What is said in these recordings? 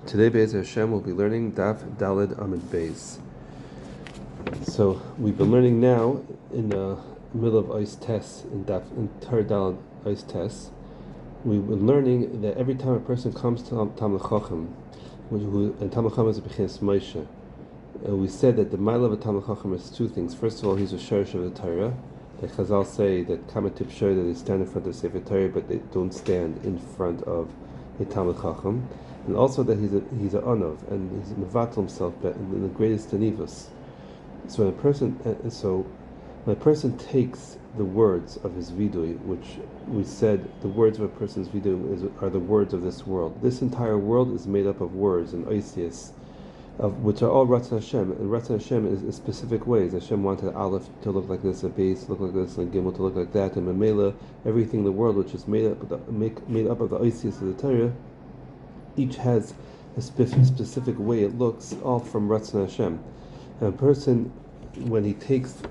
Today, Be'ez Hashem, will be learning Daf Daled Amud Beis. So we've been learning now in the middle of ice tests in Torah Daled ice tests. We've been learning that every time a person comes to Talmid Chacham, and Talmid Chacham is a B'chinas Moshe, we said that the mile of a Talmid Chacham is two things. First of all, he's a shorish of the Torah. Like Chazal say that Kamatip Shor, that they stand in front of the Sefer Torah, but they don't stand in front of a Talmid Chacham. And also that he's a Anov, and he's mevatel himself in the greatest tanivus. So when a person takes the words of his vidui, which we said the words of a person's vidui are the words of this world. This entire world is made up of words and oisius, which are all Ratzon Hashem. And Ratzon Hashem is specific ways. Hashem wanted Aleph to look like this, a base to look like this, and Gimel to look like that, and Mamela, everything in the world which is made up of the oisius of the Torah. Each has a specific way it looks, all from Ratzon Hashem. And a person, when he takes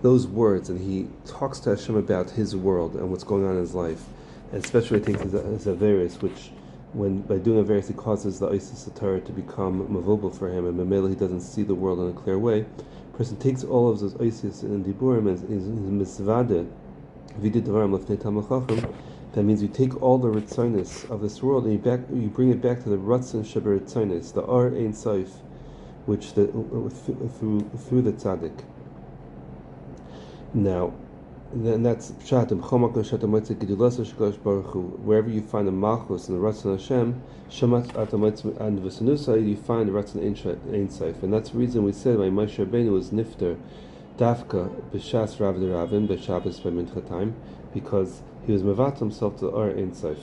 those words and he talks to Hashem about his world and what's going on in his life, and especially takes his Averis, which, by doing Averis, he causes the Isis Torah to become mavobel for him, and Mamela he doesn't see the world in a clear way. A person takes all of those Isis and Diburim and his misvade, vidid dvarim lefnei Talmid Chacham. That means you take all the Ritzonis of this world and you bring it back to the Ratzon Sheber Ritzonis, the Ar Ein Sof, which through the Tzaddik. Now, then that's Pshat. Wherever you find a Malchus and the Ratzon Hashem, Shamat Atamotzim and V'Sanusa, you find the Ratzon Ein Sof, and that's the reason we said why Moshe Rabbeinu was nifter Dafka b'Shas Rav Deravin b'Shabbos by Mincha time, because he was mevatel himself to the Ar Ein Sof.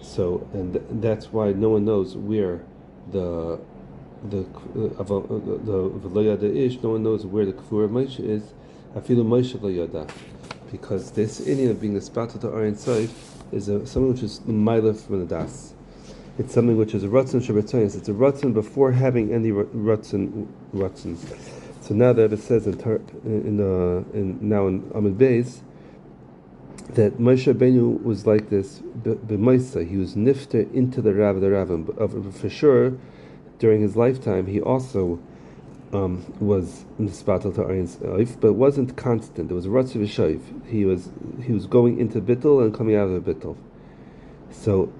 So, and that's why no one knows where the V'lo Ish. No one knows where the Kfur of Moshe is. Afilu Moshe Lo Yada, because this Indian of being the spot of the Ar Ein Sof is something which is the Ma'ila from the Das. It's something which is a Ratzon Shabbatayis. It's a Ratzon before having any Ratzon. So now that it says in Amud Beis that Moshe Rabbeinu was like this b'maisa. He was nifter into the Rav, but for sure during his lifetime he also was nispatel to Ayin Sof, but it wasn't constant. It was Ratz v'Shoiv. He was going into Bittul and coming out of the Bittul. So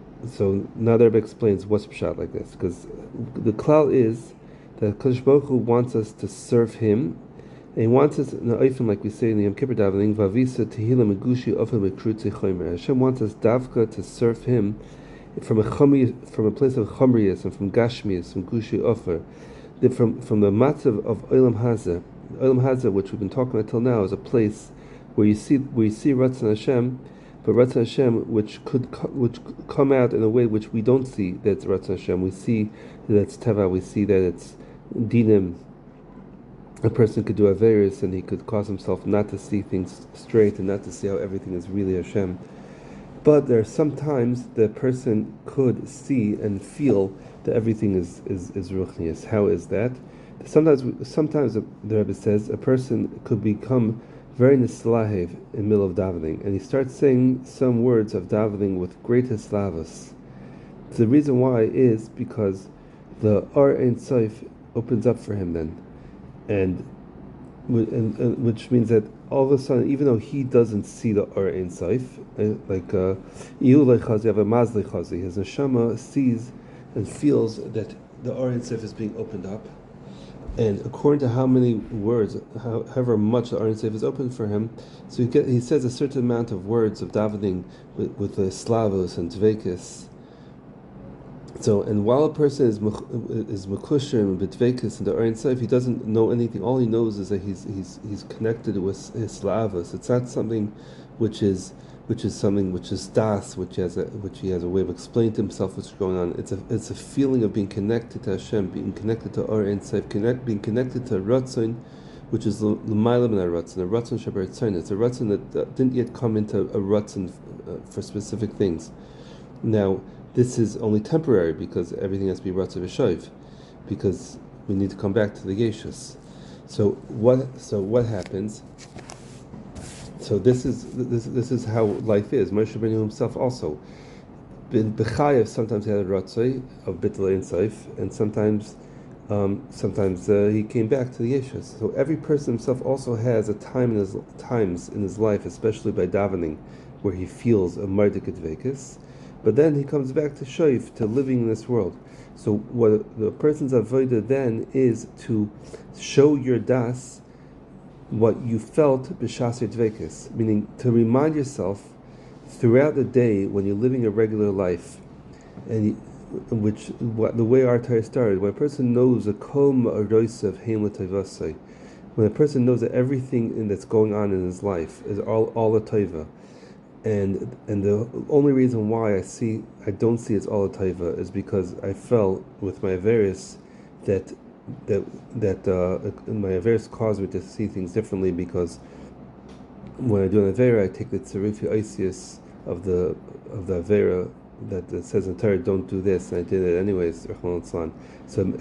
now the Rebbe explains what's pshat like this, because the klal is that Kadosh Baruch Hu wants us to serve Him, and He wants us in the oifim, like we say in the Yom Kippur davening, Vavisa Tehila Megushi Ofel Mekrutze Chomer. Hashem wants us davka to serve Him from a place of chomrius and from gashmius, from gushi ofer, from the matzav of Olam Hazeh. Olam Hazeh, which we've been talking about till now, is a place where you see Ratzon Hashem, but Ratzon Hashem which come out in a way which we don't see that's Ratzon Hashem. We see that it's teva. We see that it's dinim. A person could do averis and he could cause himself not to see things straight and not to see how everything is really Hashem. But there are some times the person could see and feel that everything is ruchnius. How is that? Sometimes the Rebbe says a person could become very nislahev in the middle of davening, and he starts saying some words of davening with great hislavos. The reason why is because the Ar Ein Sof opens up for him then, and which means that all of a sudden, even though he doesn't see the Ar Ein Sof, like his neshama sees and feels that the Ar Ein Sof is being opened up, and according to how many words, however much the Ar Ein Sof is open for him, so he says a certain amount of words of davening with the slavos and dvekis. So, and while a person is mekushim b'dvekis and the Ar Ein Sof, he doesn't know anything. All he knows is that he's connected with his slavos. It's not something which is something which is das, which he has a way of explaining to himself what's going on. It's a feeling of being connected to Hashem, being connected to Ar Ein Sof, being connected to Ratzon, which is l'mayla min Ratzon, a Ratzon Sheber Ritzonos. It's a Ratzon that didn't yet come into a Ratzon for specific things. Now, this is only temporary because everything has to be Ratzon v'Shoiv, because we need to come back to the Yeshus. So what happens? So this is how life is. Moshe Rabbeinu himself also, B'chayev sometimes he had a ratzoi of bittul ein sof, and sometimes he came back to the yeshus. So every person himself also has a times in his life, especially by davening, where he feels a mardik advekis, but then he comes back to shoif, to living in this world. So what the person's avodah then is to show your das what you felt b'shas dvekis, meaning to remind yourself throughout the day when you're living a regular life, and the way our Torah started, when a person knows a kol ma'aros of heim l'tayvasai, when a person knows that everything that's going on in his life is all a taiva, and the only reason why I don't see it's all a taiva is because I fell with my Averis that my Averis caused me to see things differently, because when I do an Avera, I take the tzerufi oisius of the Avera that says in Torah, don't do this, and I did it anyways, so it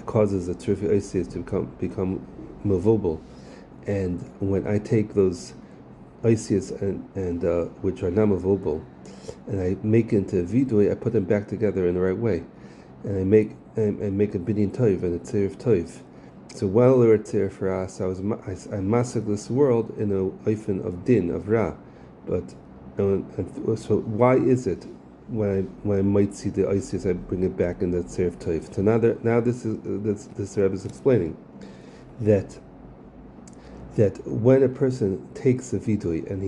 causes the tzerufi oisius to become movable. And when I take those oisius and which are not movable, and I make it into vidui, I put them back together in the right way, and I make a binyan tov and a tzerif tov. So while they were tzerif for us, I massacred this world in a oifen of din, of ra. But so why is it when I might see the oisius, I bring it back in the tzerif tov? So now this Rebbe is explaining that when a person takes a vidui, and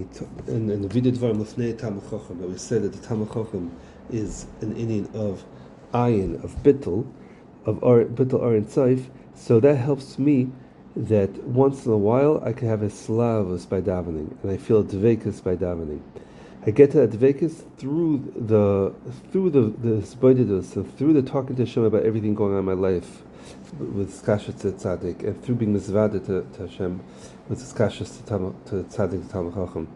the vidui dvarim lefnei Talmid Chacham, that we said that the Talmid Chacham is an Indian of ayin, of bittul, arin tzayif, so that helps me that once in a while I can have a slavus by davening, and I feel a dvekus by davening. I get to that dvekus through the sboididus, and through the talking to Hashem about everything going on in my life, with skashas to tzaddik, and through being misvada to Hashem, with skashas to tzaddik to Talmid Chacham.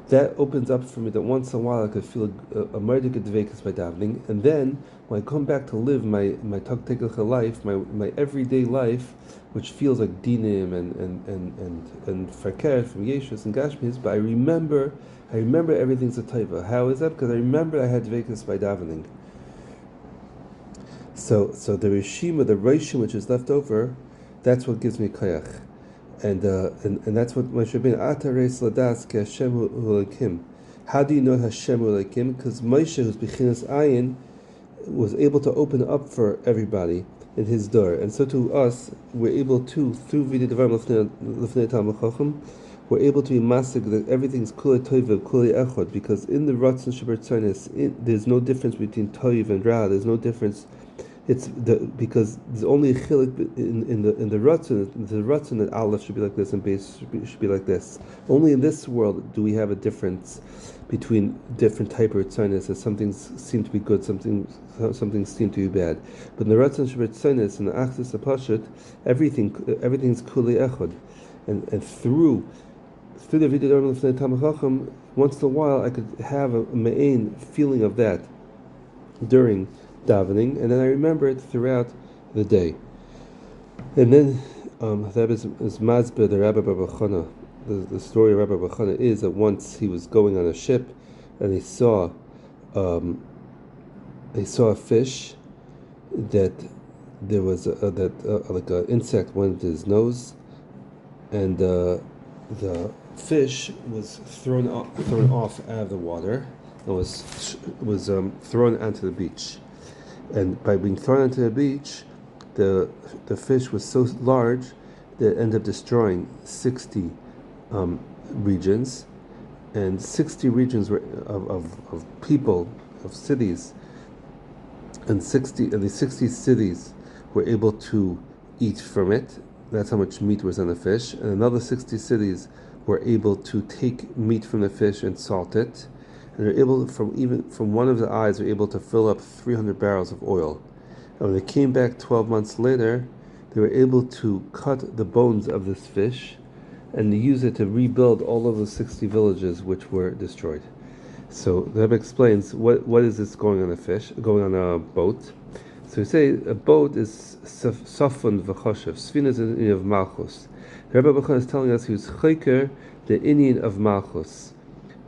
That opens up for me that once in a while I could feel a mardik dvekus by davening, and then when I come back to live my tagtegelcha life, my everyday life, which feels like dinim and farker from Yeshus and Gashmis, but I remember everything's a taiva. How is that? Because I remember I had dvekus by davening. So the rishima, the reishim which is left over, that's what gives me koyach, and that's what Moshe Rabbeinu Ata reis ladas ki Hashem hu Elokim. How do you know Hashem hu Elokim? Because Moshe, who's bechinas ayin, was able to open up for everybody in his door, and so to us, we're able to, through vidui dvarim lefnei Talmid Chacham, we're able to be masig that everything's kulei toiv, kulei echod, because in the ratzon shebertzonis, there's no difference between toiv and ra. There's no difference. Because there's only a chilik in the ratzon. The ratzon that aleph should be like this and base should be like this. Only in this world do we have a difference between different type of ritzonis, that some things seem to be good, some things seem to be bad. But in the ratzon shebertzonis and the achzus apashut, everything's kulei echod, and through the vidui dvarim lefnei Talmid Chacham, once in a while I could have a me'ain feeling of that during davening, and then I remember it throughout the day. And then that is Mazbe, the Rabbi Bar Chana. The story of Rabbi Bar Chana is that once he was going on a ship, and he saw a fish that there was like an insect went into his nose, and the fish was thrown off out of the water and was thrown onto the beach. And by being thrown onto the beach, the fish was so large that it ended up destroying 60 regions, and 60 regions were of people, of cities, and these 60 cities were able to eat from it. That's how much meat was on the fish. And another 60 cities were able to take meat from the fish and salt it. And they're able, from one of the eyes, they're able to fill up 300 barrels of oil. And when they came back 12 months later, they were able to cut the bones of this fish and use it to rebuild all of the 60 villages which were destroyed. So the Rebbe explains what is this going on a boat. So we say a boat is safon v'choshev. Sfina is an Indian of Malchus. The Rebbe Bachon is telling us he was chayker, the Indian of Malchus.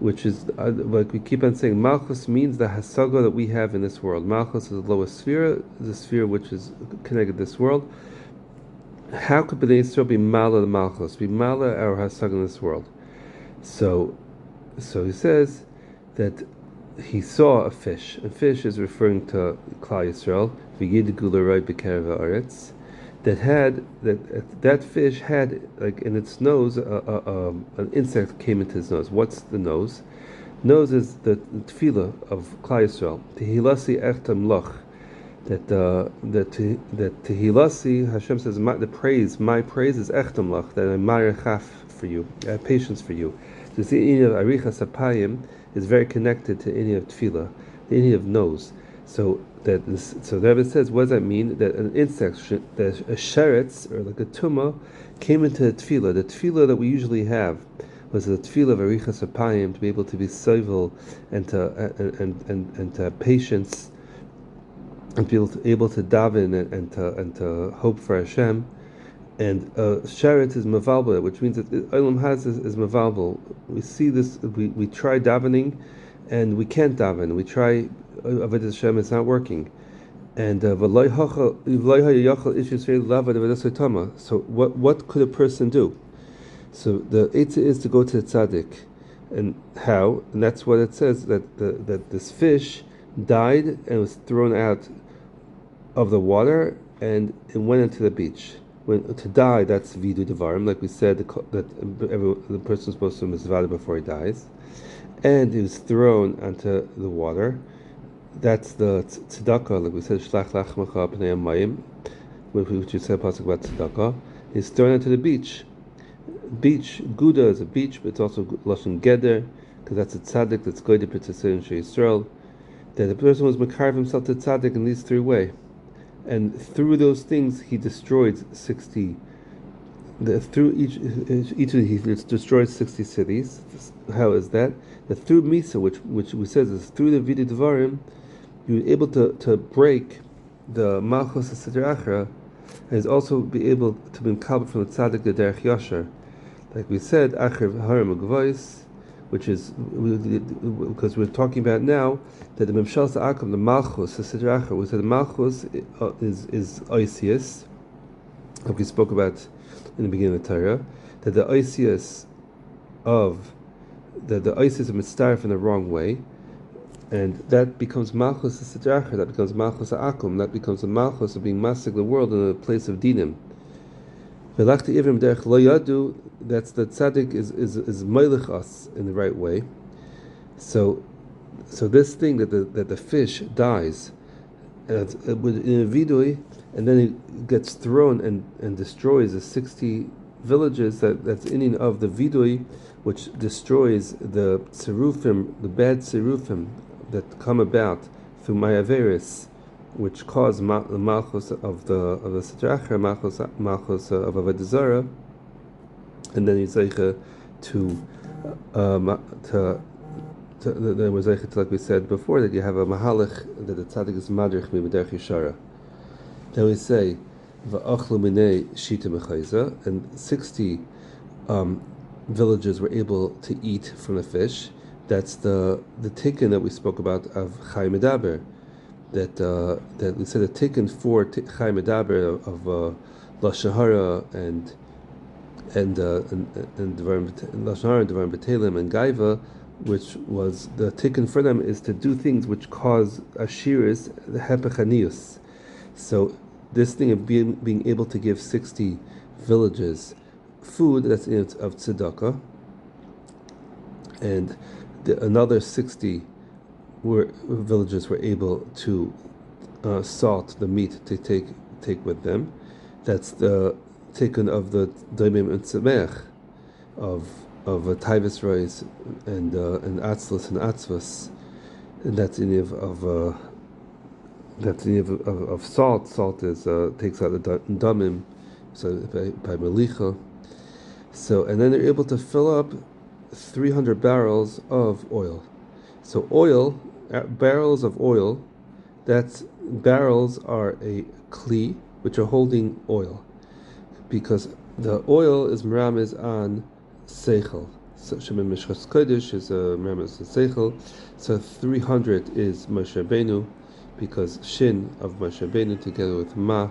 which is like we keep on saying, Malchus means the hasaga that we have in this world. Malchus is the lowest sphere, the sphere which is connected to this world. How could Bnei Yisrael be mala the Malchus, be mala our hasaga in this world? So he says that he saw a fish. A fish is referring to Klal Yisrael, v'yid gularai b'kerev haaretz, that fish had, like in its nose, an insect came into his nose. What's the nose? Nose is the tefillah of Klal Yisrael. Tehilasi echtam loch. That Tehilasi, Hashem says, my praise is echtam loch. That I'm marechaf for you, I have patience for you. So the inyan of arichas apayim is very connected to inyan of tefillah, the inyan of nose. So the Rebbe says, what does that mean? That an insect, that a sheretz or like a tumah, came into the tefillah that we usually have was the tefillah of arichas apayim, to be able to be civil and to have patience and be able to daven and to hope for Hashem. And sheretz is mavalbel, which means that Olam Haz is mavalbel. We see this. We try davening, and we can't daven. We try avodas Hashem, it's not working. And so what could a person do? So the eitzah is to go to the tzaddik, and how? And that's what it says, that this fish died and was thrown out of the water, and it went into the beach. When to die, that's vidu devarim, like we said, that the person is supposed to mizvada before he dies, and he was thrown onto the water. That's the tzedakah, like we said, shlach lachmacha pnei hamayim, which you said pasuk about tzedakah. He's thrown into the beach. Beach, Guda is a beach, but it's also lashon geder, because that's a tzaddik that's going to participate in Shei Yisrael. That the person was makarv himself to tzaddik in these three ways. And through those things, he destroyed 60. Through each of he destroyed 60 cities. How is that? That through Misa, which we says is through the Videi Devarim, you're able to break the Malchus Siddur Achra, and is also be able to be covered from the Tzaddik the Derech Yasher. Like we said, Acher Harim Agvais, which is because we're talking about now that the Memshal Sa'akim, the Malchus, the Siddur Achra, we said the Malchus is Isius, like we spoke about in the beginning of the Torah, that the Isius of the Isis of Mitzdarif in the wrong way, and that becomes Malchus the Siddur Achra, that becomes Malchus Sa'akim, that becomes the Malchus of being masik the world in a place of dinim. Velachti Ivrim Derech Lo Yadu, that's the tzaddik is meilech us in the right way. So this thing that the fish dies in a vidui, and then it gets thrown and destroys the 60 villages that's in of the vidui, which destroys the tserufim, the bad tserufim that come about through mayaveris, which cause the malchus of the Siddur Achra, malchus of Avodah Zarah, and then he's like to like we said before, that you have a mahalach that the tzaddik is madrich mi b'derech yishara. Then we say va'achlu minei shita mechayza, and 60 villages were able to eat from the fish. That's the tikkun that we spoke about of Chai Medaber. That we said a tikkun for Chai Medaber of lashon hara and lashon hara and devarim b'telim and gaiva, which was the tikkun for them is to do things which cause ashiris, the hepechanius. So this thing of being able to give 60 villages food, that's in it of tzedakah, and another 60 villages were able to salt the meat to take with them. That's the tikkun of the daimim and tzemech of taivas rice and atzlus and atzvas, and that's in of salt. Salt is takes out the damim, so by melicha. So and then they're able to fill up 300 barrels of oil. So oil, barrels of oil, barrels are a kli which are holding oil, because the oil is meramis on seichel. So Shemin Mishchas Kodesh is a Mermes Seichel. So 300 is Moshe Rabbeinu, because Shin of Moshe Rabbeinu together with Ma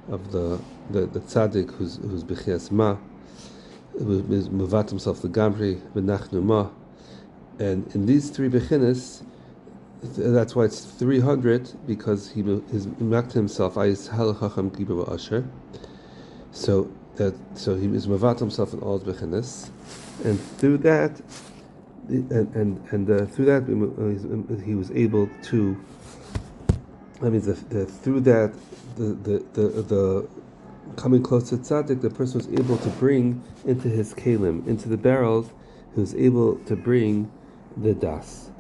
of the tzaddik who's B'chias Ma, who is Mevat himself the Gamri V'nachnu Ma, and in these three Bechinas, that's why it's 300, because he is Mevat himself Ayis Halachacham Giba Asher. So he is Mevat himself in all his Bechinas. And through that, he was able to. That means through that, the coming close to tzaddik, the person was able to bring into his kalim, into the barrels, he was able to bring the das.